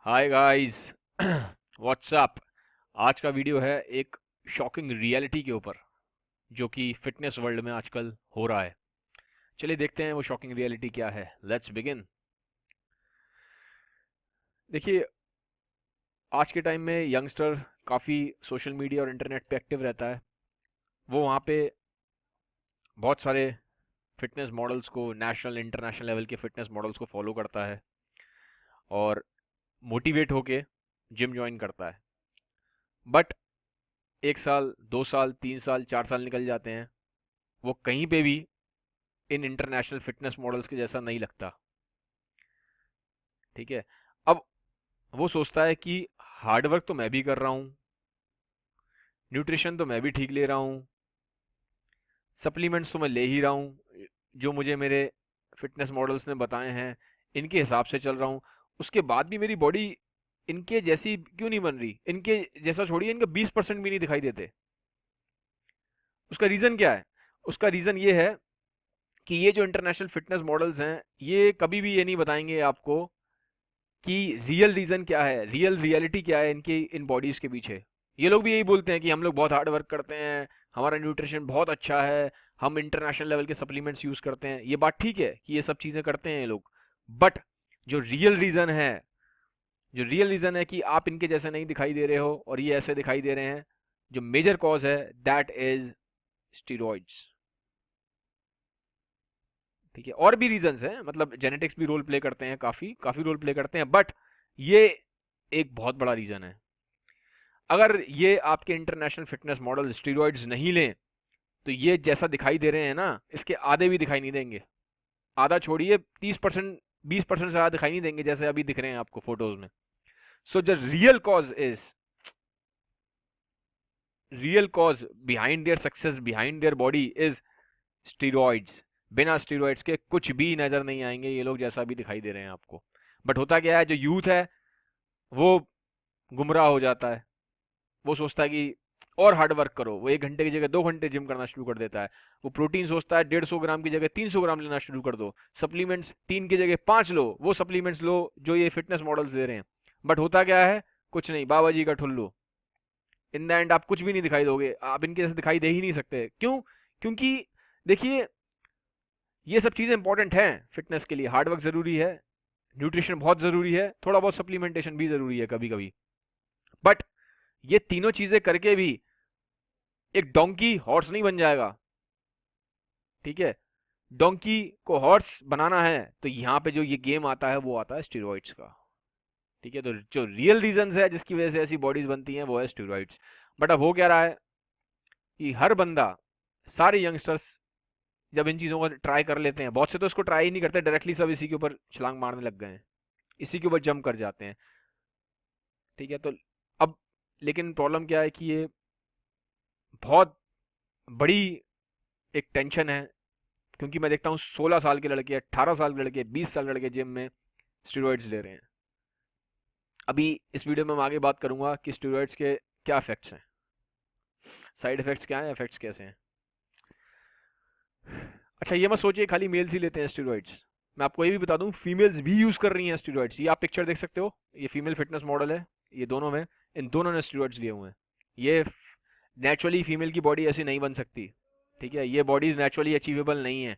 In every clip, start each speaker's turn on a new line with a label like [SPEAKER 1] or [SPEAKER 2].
[SPEAKER 1] Hi guys. WhatsApp. आज का video है एक शॉकिंग रियलिटी के ऊपर जो कि फिटनेस वर्ल्ड में आजकल हो रहा है। चलिए देखते हैं वो शॉकिंग रियलिटी क्या है। Let's begin. देखिए, आज के टाइम में यंगस्टर काफ़ी सोशल मीडिया और इंटरनेट पे एक्टिव रहता है। वो वहाँ पे बहुत सारे फिटनेस मॉडल्स को, नेशनल इंटरनेशनल लेवल के फिटनेस मॉडल्स को फॉलो करता है और मोटिवेट होके जिम ज्वाइन करता है। बट 1 साल, 2 साल, 3 साल, 4 साल निकल जाते हैं, वो कहीं पे भी इन इंटरनेशनल फिटनेस मॉडल्स के जैसा नहीं लगता। ठीक है। अब वो सोचता है कि हार्डवर्क तो मैं भी कर रहा हूँ, न्यूट्रिशन तो मैं भी ठीक ले रहा हूँ, सप्लीमेंट्स तो मैं ले ही रहा हूँ, जो मुझे मेरे फिटनेस मॉडल्स ने बताए हैं इनके हिसाब से चल रहा हूँ। उसके बाद भी मेरी बॉडी इनके जैसी क्यों नहीं बन रही? इनके जैसा छोड़िए, इनका 20% भी नहीं दिखाई देते। उसका रीज़न क्या है? उसका रीज़न ये है कि ये जो इंटरनेशनल फिटनेस मॉडल्स हैं, ये कभी भी ये नहीं बताएंगे आपको कि रियल रीजन क्या है, रियल रियलिटी क्या है इनकी इन बॉडीज के पीछे। ये लोग भी यही बोलते हैं कि हम लोग बहुत हार्ड वर्क करते हैं, हमारा न्यूट्रिशन बहुत अच्छा है, हम इंटरनेशनल लेवल के सप्लीमेंट्स यूज करते हैं। ये बात ठीक है कि ये सब चीजें करते हैं ये लोग, बट जो रियल रीजन है कि आप इनके जैसे नहीं दिखाई दे रहे हो और ये ऐसे दिखाई दे रहे हैं, जो मेजर कॉज है दैट इज स्टीरॉइड्स। ठीक है, और भी रीजंस हैं, मतलब जेनेटिक्स भी रोल प्ले करते हैं, काफी काफी रोल प्ले करते हैं, बट ये एक बहुत बड़ा रीजन है। अगर ये आपके इंटरनेशनल फिटनेस मॉडल स्टीरॉइड्स नहीं लें तो ये जैसा दिखाई दे रहे हैं ना, इसके आधे भी दिखाई नहीं देंगे। आधा छोड़िए, 30%, 20% से ज़्यादा दिखाई नहीं देंगे जैसे अभी दिख रहे हैं आपको फोटोज में। So the real cause behind their success, behind their body is steroids. बिना स्टीरॉइड्स के कुछ भी नजर नहीं आएंगे ये लोग जैसा अभी दिखाई दे रहे हैं आपको। बट होता क्या है, जो यूथ है वो गुमराह हो जाता है। वो सोचता है कि और हार्ड वर्क करो, वो 1 घंटे की जगह 2 घंटे जिम करना शुरू कर देता है। वो प्रोटीन सोचता है 150 ग्राम की जगह 300 ग्राम लेना शुरू कर दो। सप्लीमेंट्स 3 की जगह 5 लो, वो सप्लीमेंट्स लो जो ये फिटनेस मॉडल्स दे रहे हैं। बट होता क्या है, कुछ नहीं, बाबा जी का ठुल्लू। इन द एंड आप कुछ भी नहीं दिखाई दोगे, आप इनके जैसे दिखाई दे ही नहीं सकते। क्यों? क्योंकि देखिए, ये सब चीज़ें इंपॉर्टेंट हैं फिटनेस के लिए। हार्डवर्क ज़रूरी है, न्यूट्रिशन बहुत ज़रूरी है, थोड़ा बहुत सप्लीमेंटेशन भी ज़रूरी है कभी कभी। बट ये तीनों चीज़ें करके भी एक डोंकी हॉर्स नहीं बन जाएगा। ठीक है, डोंकी को हॉर्स बनाना है तो यहाँ पे जो ये गेम आता है वो आता है स्टेरॉइड्स का। ठीक है, तो जो रियल रीजंस है जिसकी वजह से ऐसी बॉडीज बनती हैं वो है स्टेरॉइड्स। बट अब हो क्या रहा है कि हर बंदा, सारे यंगस्टर्स जब इन चीज़ों को ट्राई कर लेते हैं, बहुत से तो इसको ट्राई ही नहीं करते, डायरेक्टली सब इसी के ऊपर छलांग मारने लग गए हैं, इसी के ऊपर जंप कर जाते हैं। ठीक है, तो अब लेकिन प्रॉब्लम क्या है कि ये बहुत बड़ी एक टेंशन है, क्योंकि मैं देखता हूँ 16 साल के लड़के, 18 साल के लड़के, 20 साल के लड़के जिम में स्टेरॉइड्स ले रहे हैं। अभी इस वीडियो में मैं आगे बात करूंगा कि स्टेरॉइड्स के क्या इफेक्ट्स हैं, साइड इफेक्ट्स क्या हैं, इफेक्ट्स कैसे हैं। अच्छा, ये मत सोचिए खाली मेल्स ही लेते हैं स्टेरॉइड्स। मैं आपको ये भी बता दूं, फीमेल्स भी यूज कर रही हैं स्टेरॉइड्स। ये आप पिक्चर देख सकते हो, ये फीमेल फिटनेस मॉडल है, ये दोनों में, इन दोनों ने स्टेरॉइड्स लिए हुए हैं। ये नेचुरली फीमेल की बॉडी ऐसी नहीं बन सकती। ठीक है, ये बॉडीज नेचुरली अचीवेबल नहीं है।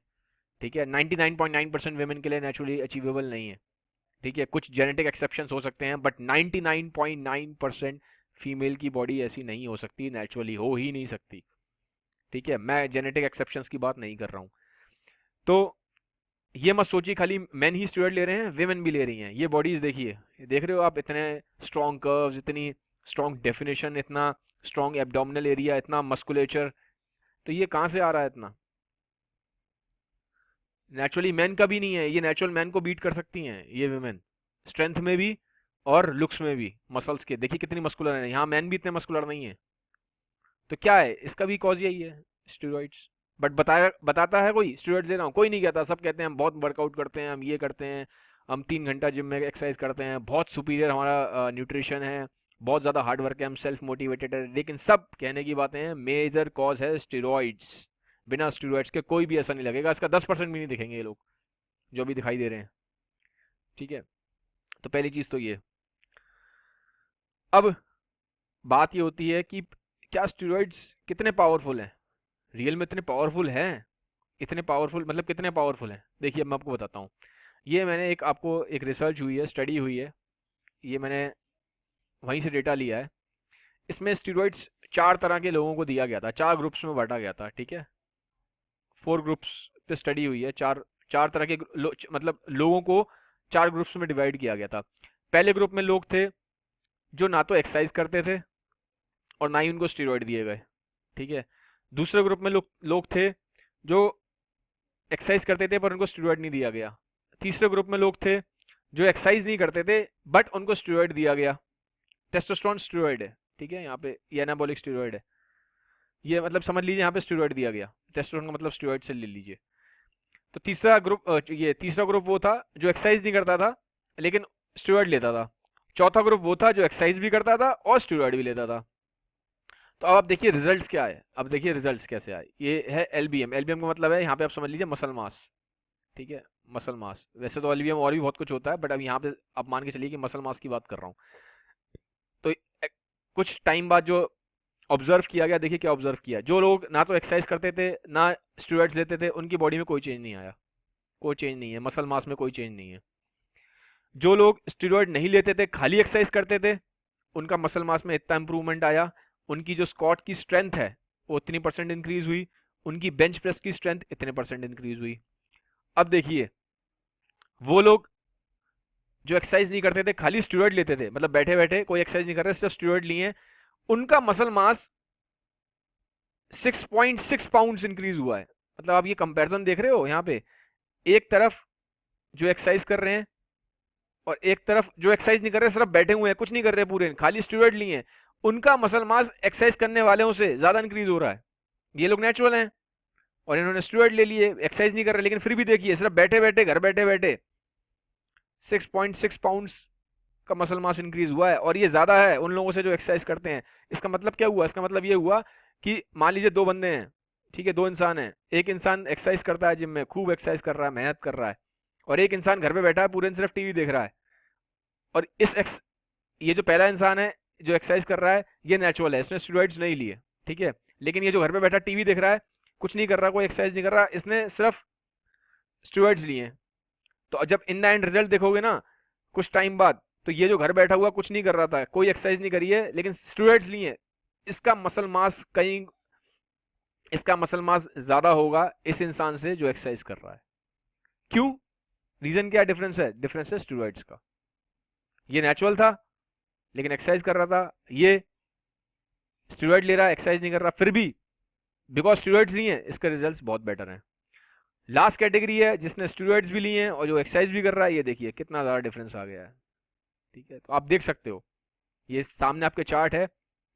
[SPEAKER 1] ठीक है, 99.9% वेमेन के लिए नेचुरली अचीवेबल नहीं है। ठीक है, कुछ जेनेटिक एक्सेप्शंस हो सकते हैं, बट 99.9% फीमेल की बॉडी ऐसी नहीं हो सकती, नेचुरली हो ही नहीं सकती। ठीक है, मैं जेनेटिक एक्सेप्शंस की बात नहीं कर रहा हूँ। तो ये मत सोचिए खाली मेन ही स्टेरॉइड ले रहे हैं, वेमेन भी ले रही हैं। ये बॉडीज देखिए, देख रहे हो आप, इतने स्ट्रॉन्ग कर्व्स, इतनी स्ट्रॉन्ग डेफिनेशन, इतना स्ट्रॉन्ग एब्डोमिनल एरिया, इतना मस्कुलेचर। तो ये कहाँ से आ रहा है इतना? नेचुरली मैन का भी नहीं है। ये नेचुरल मैन को बीट कर सकती हैं ये विमेन, स्ट्रेंथ में भी और लुक्स में भी। मसल्स के देखिए कितनी मस्कुलर है, यहाँ मैन भी इतने मस्कुलर नहीं है। तो क्या है इसका भी कॉज यही है, स्टेरॉइड्स। बट बताता है कोई स्टेरॉइड्स दे रहा हूँ? कोई नहीं कहता। सब कहते हैं हम बहुत वर्कआउट करते हैं, हम ये करते हैं, हम 3 घंटा जिम में एक्सरसाइज करते हैं, बहुत सुपीरियर हमारा न्यूट्रिशन है, बहुत ज़्यादा हार्ड वर्क है, हम सेल्फ मोटिवेटेड है। लेकिन सब कहने की बातें हैं, मेजर कॉज है स्टेरॉइड्स। बिना स्टेरॉइड्स के कोई भी ऐसा नहीं लगेगा, इसका 10% भी नहीं दिखेंगे ये लोग जो भी दिखाई दे रहे हैं। ठीक है, तो पहली चीज़ तो ये। अब बात ये होती है कि क्या स्टेरॉइड्स कितने पावरफुल हैं, रियल में इतने पावरफुल हैं? इतने पावरफुल मतलब कितने पावरफुल हैं? देखिए मैं आपको बताता हूँ। ये मैंने एक रिसर्च हुई है, स्टडी हुई है, ये मैंने वहीं से डेटा लिया है। इसमें स्टेरॉइड्स 4 तरह के लोगों को दिया गया था, 4 ग्रुप्स में बांटा गया था, ठीक है। 4 ग्रुप्स पे स्टडी हुई है, चार तरह के मतलब लोगों को 4 ग्रुप्स में डिवाइड किया गया था। पहले ग्रुप में लोग थे जो ना तो एक्सरसाइज करते थे और ना ही उनको स्टेरॉइड दिए गए, ठीक है। दूसरे ग्रुप में लोग थे जो एक्सरसाइज करते थे पर उनको स्टेरॉइड नहीं दिया गया। तीसरे ग्रुप में लोग थे जो एक्सरसाइज नहीं करते थे बट उनको स्टेरॉइड दिया गया। टेस्टोस्टेरोन स्टेरॉइड है, ठीक है, यहाँ पे ये एनाबॉलिक स्टेरॉइड है, ये मतलब समझ लीजिए यहाँ पे स्टेरॉइड दिया गया, टेस्टोस्टेरोन का मतलब स्टेरॉइड से ले लीजिए। तो ये तीसरा ग्रुप वो था जो एक्सरसाइज नहीं करता था लेकिन स्टेरॉइड लेता था। चौथा ग्रुप वो था जो एक्सरसाइज भी करता था और स्टेरॉइड भी लेता था। तो अब आप देखिए रिजल्ट्स क्या है, अब देखिए रिजल्ट्स कैसे आए। ये है एलबीएम, एलबीएम का मतलब है यहाँ पे आप समझ लीजिए मसल मास, ठीक है, मसल मास। वैसे तो एलबीएम और भी बहुत कुछ होता है बट अब यहाँ पे आप मान के चलिए कि मसल मास की बात कर रहा हूँ। तो कुछ टाइम बाद जो ऑब्जर्व किया गया, देखिए क्या ऑब्जर्व किया, जो लोग ना तो एक्सरसाइज करते थे ना स्टेरॉइड्स लेते थे उनकी बॉडी में कोई चेंज नहीं आया, कोई चेंज नहीं है, मसल मास में कोई चेंज नहीं है। जो लोग स्टेरॉइड नहीं लेते थे खाली एक्सरसाइज करते थे उनका मसल मास में इतना इंप्रूवमेंट आया, उनकी जो स्क्वाट की स्ट्रेंथ है वो इतनी परसेंट इंक्रीज हुई, उनकी बेंच प्रेस की स्ट्रेंथ इतने परसेंट इंक्रीज हुई। अब देखिए वो लोग जो एक्सरसाइज नहीं करते थे खाली स्टेरॉइड लेते थे, मतलब बैठे बैठे कोई एक्सरसाइज नहीं कर रहे सिर्फ स्टेरॉइड लिए, उनका मसल मास 6.6 पाउंड्स इंक्रीज हुआ है। मतलब आप ये कंपैरिजन देख रहे हो यहाँ पे, एक तरफ जो एक्सरसाइज कर रहे हैं और एक तरफ जो एक्सरसाइज नहीं कर रहे, सिर्फ बैठे हुए हैं, कुछ नहीं कर रहे पूरे खाली स्टेरॉइड लिए हैं, उनका मसल मास एक्सरसाइज करने वालों से ज्यादा इंक्रीज हो रहा है। ये लोग नेचुरल हैं और इन्होंने स्टेरॉइड ले लिए, एक्सरसाइज नहीं कर रहे, लेकिन फिर भी देखिए सिर्फ बैठे बैठे घर बैठे बैठे 6.6 पाउंड्स का मसल मास इंक्रीज हुआ है, और ये ज्यादा है उन लोगों से जो एक्सरसाइज करते हैं। इसका मतलब क्या हुआ? इसका मतलब ये हुआ कि मान लीजिए 2 बंदे हैं, ठीक है, 2 इंसान हैं, एक इंसान एक्सरसाइज करता है जिम में, खूब एक्सरसाइज कर रहा है, मेहनत कर रहा है, और एक इंसान घर पे बैठा है पूरे दिन सिर्फ टीवी देख रहा है। और ये जो पहला इंसान है जो एक्सरसाइज कर रहा है ये नेचुरल है, इसने स्टेरॉइड्स नहीं लिए, ठीक है। लेकिन ये जो घर पे बैठा टीवी देख रहा है, कुछ नहीं कर रहा, कोई एक्सरसाइज नहीं कर रहा, इसने सिर्फ स्टेरॉइड्स लिए। तो जब इन द एंड रिजल्ट देखोगे ना कुछ टाइम बाद, तो ये जो घर बैठा हुआ कुछ नहीं कर रहा था, कोई एक्सरसाइज नहीं करी है, लेकिन स्टेरॉइड्स लिए, इसका मसल मास ज्यादा होगा इस इंसान से जो एक्सरसाइज कर रहा है। क्यों? रीजन क्या डिफरेंस है? डिफरेंस है स्टेरॉइड्स का। ये नेचुरल था लेकिन एक्सरसाइज कर रहा था, ये स्टेरॉइड ले रहा है, एक्सरसाइज नहीं कर रहा, फिर भी बिकॉज स्टेरॉइड्स लिए हैं इसके रिजल्ट्स बहुत बेटर हैं। लास्ट कैटेगरी है जिसने स्टेरॉइड्स भी लिए हैं और जो एक्सरसाइज भी कर रहा है, ये देखिए कितना ज़्यादा डिफरेंस आ गया है, ठीक है। तो आप देख सकते हो, ये सामने आपके चार्ट है,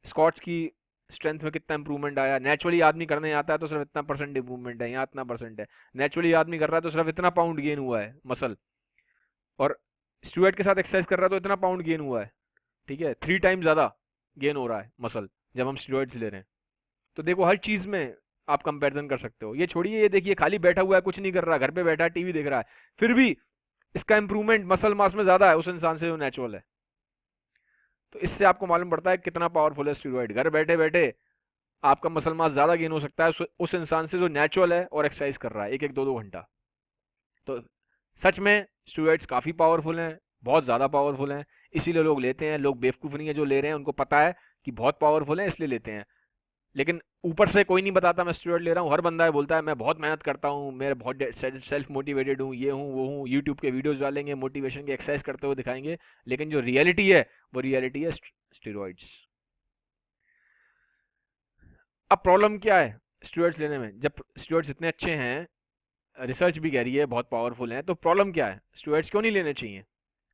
[SPEAKER 1] स्क्वाट्स की स्ट्रेंथ में कितना इंप्रूवमेंट आया। नेचुरली आदमी करने आता है तो सिर्फ इतना परसेंट इंप्रूवमेंट है, यहाँ इतना परसेंट है। नेचुरली आदमी कर रहा है तो सिर्फ इतना पाउंड गेन हुआ है मसल, और स्टेरॉइड के साथ एक्सरसाइज कर रहा है तो इतना पाउंड गेन हुआ है, ठीक है, 3 टाइम ज़्यादा गेन हो रहा है मसल जब हम स्टेरॉइड्स ले रहे हैं। तो देखो हर चीज़ में आप कंपैरिजन कर सकते हो। ये छोड़िए, ये देखिए खाली बैठा हुआ है, कुछ नहीं कर रहा, घर पे बैठा है, टीवी देख रहा है, फिर भी इसका इंप्रूवमेंट मसल मास में ज़्यादा है उस इंसान से जो नेचुरल है। तो इससे आपको मालूम पड़ता है कितना पावरफुल है स्टेरॉइड। घर बैठे बैठे आपका मसल मास ज़्यादा गेन हो सकता है उस इंसान से जो नेचुरल है और एक्सरसाइज कर रहा है 1-1, 2-2 घंटा। तो सच में स्टेरॉइड्स काफ़ी पावरफुल हैं, बहुत ज़्यादा पावरफुल हैं, इसीलिए लोग लेते हैं। लोग बेवकूफ़ नहीं है जो ले रहे हैं, उनको पता है कि बहुत पावरफुल है इसलिए लेते हैं। लेकिन ऊपर से कोई नहीं बताता मैं स्टेरॉइड ले रहा हूँ, हर बंदा बोलता है मैं बहुत मेहनत करता हूँ, मैं बहुत सेल्फ मोटिवेटेड हूँ, ये हूँ वो हूँ, यूट्यूब के वीडियोस डालेंगे, मोटिवेशन के एक्सरसाइज करते हुए दिखाएंगे, लेकिन जो रियलिटी है वो रियलिटी है स्टेरॉइड्स। अब प्रॉब्लम क्या है स्टेरॉइड्स लेने में? जब स्टेरॉइड्स इतने अच्छे हैं, रिसर्च भी कह रही है बहुत पावरफुल हैं, तो प्रॉब्लम क्या है? स्टेरॉइड्स क्यों नहीं लेने चाहिए?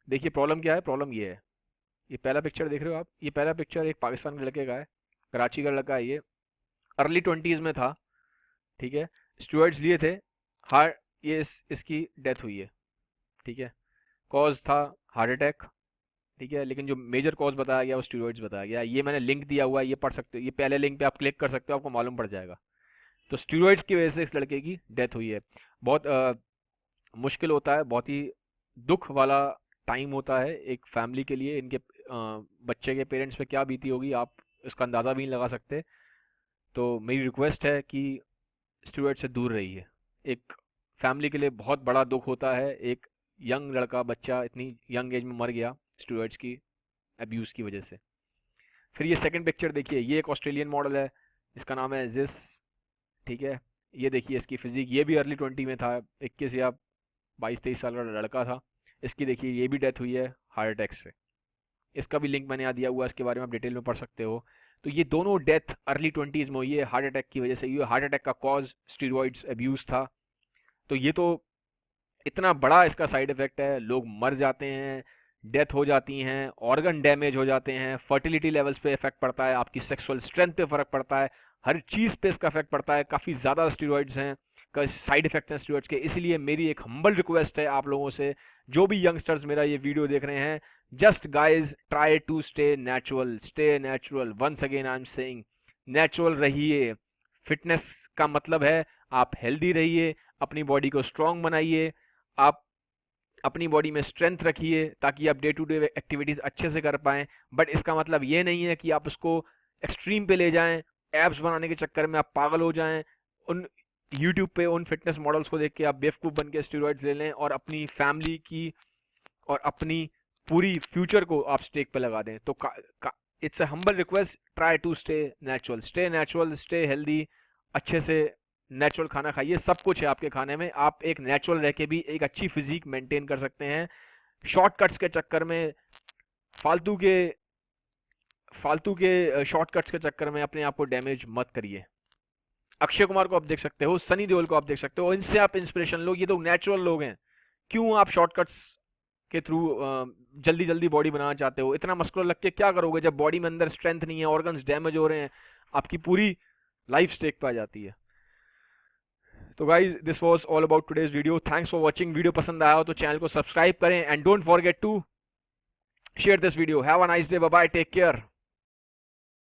[SPEAKER 1] देखिए प्रॉब्लम क्या है, प्रॉब्लम ये है, ये पहला पिक्चर देख रहे हो आप, ये पहला पिक्चर एक पाकिस्तान के लड़के का है, कराची का लड़का है, ये अर्ली 20s में था, ठीक है, स्टेरॉइड्स लिए थे, हार्ट ये इसकी डेथ हुई है, ठीक है, कॉज था हार्ट अटैक, ठीक है, लेकिन जो मेजर कॉज बताया गया वो स्टेरॉइड्स बताया गया। ये मैंने लिंक दिया हुआ है, ये पढ़ सकते हो, ये पहले लिंक पे आप क्लिक कर सकते हो, आपको मालूम पड़ जाएगा। तो स्टेरॉइड्स की वजह से इस लड़के की डेथ हुई है। बहुत मुश्किल होता है, बहुत ही दुख वाला टाइम होता है एक फैमिली के लिए, इनके बच्चे के पेरेंट्स पे क्या बीती होगी आप इसका अंदाज़ा भी नहीं लगा सकते। तो मेरी रिक्वेस्ट है कि स्टेरॉइड से दूर रहिए। एक फैमिली के लिए बहुत बड़ा दुख होता है, एक यंग लड़का बच्चा इतनी यंग एज में मर गया स्टेरॉइड्स की अब्यूज़ की वजह से। फिर ये सेकंड पिक्चर देखिए, ये एक ऑस्ट्रेलियन मॉडल है, इसका नाम है जिस, ठीक है। ये देखिए इसकी फिजिक, ये भी अर्ली 20 में था, 21 या 22-23 साल का लड़का था। इसकी देखिए ये भी डेथ हुई है हार्ट अटैक से। इसका भी लिंक मैंने यहाँ दिया हुआ है, इसके बारे में आप डिटेल में पढ़ सकते हो। तो ये दोनों डेथ अर्ली 20s में हुई है हार्ट अटैक की वजह से। ये हार्ट अटैक का कॉज स्टीरॉइड्स अब्यूज़ था। तो ये तो इतना बड़ा इसका साइड इफ़ेक्ट है, लोग मर जाते हैं, डेथ हो जाती हैं, ऑर्गन डैमेज हो जाते हैं, फर्टिलिटी लेवल्स पे इफेक्ट पड़ता है, आपकी सेक्सुअल स्ट्रेंथ पे फ़र्क पड़ता है, हर चीज़ पे इसका इफेक्ट पड़ता है। काफ़ी ज़्यादा स्टीरॉइड्स हैं का साइड इफेक्ट हैं स्टीरॉइड्स के। इसलिए मेरी एक हम्बल रिक्वेस्ट है आप लोगों से, जो भी यंगस्टर्स मेरा ये वीडियो देख रहे हैं, just guys try to stay natural. Once again I am saying, natural रहिए। फिटनेस का मतलब है आप हेल्दी रहिए, अपनी बॉडी को स्ट्रांग बनाइए, आप अपनी बॉडी में स्ट्रेंथ रखिए ताकि आप डे टू डे एक्टिविटीज़ अच्छे से कर पाएँ। बट इसका मतलब ये नहीं है कि आप उसको एक्सट्रीम पे ले जाएं, एब्स बनाने के चक्कर में आप पागल हो जाएं, उन यूट्यूब पे उन फिटनेस मॉडल्स को देख के आप बेवकूफ़ बन के स्टेरॉइड्स ले लें और अपनी फैमिली की और अपनी पूरी फ्यूचर को आप स्टेक पे लगा दें। तो it's a humble request, try to stay natural, stay healthy, अच्छे से नेचुरल खाना खाइए। सब कुछ है आपके खाने में, आप एक नेचुरल रह के भी एक अच्छी फिजिक मेंटेन कर सकते हैं। शॉर्टकट्स के चक्कर में, फालतू के शॉर्टकट्स के चक्कर में अपने आप को डैमेज मत करिए। अक्षय कुमार को आप देख सकते हो, सनी देओल को आप देख सकते हो, इनसे आप इंस्पिरेशन लो। ये तो नेचुरल लोग हैं, क्यों आप शॉर्टकट्स के थ्रू जल्दी जल्दी बॉडी बनाना चाहते हो? इतना मस्कुलर लग के क्या करोगे जब बॉडी में अंदर स्ट्रेंथ नहीं है, ऑर्गन्स डैमेज हो रहे हैं, आपकी पूरी लाइफ स्टेक पे आ जाती है। तो guys this was all about today's video. Thanks for watching. Video पसंद आया हो तो चैनल को सब्सक्राइब करें and don't forget to share this video. Have a nice day, bye bye, take care.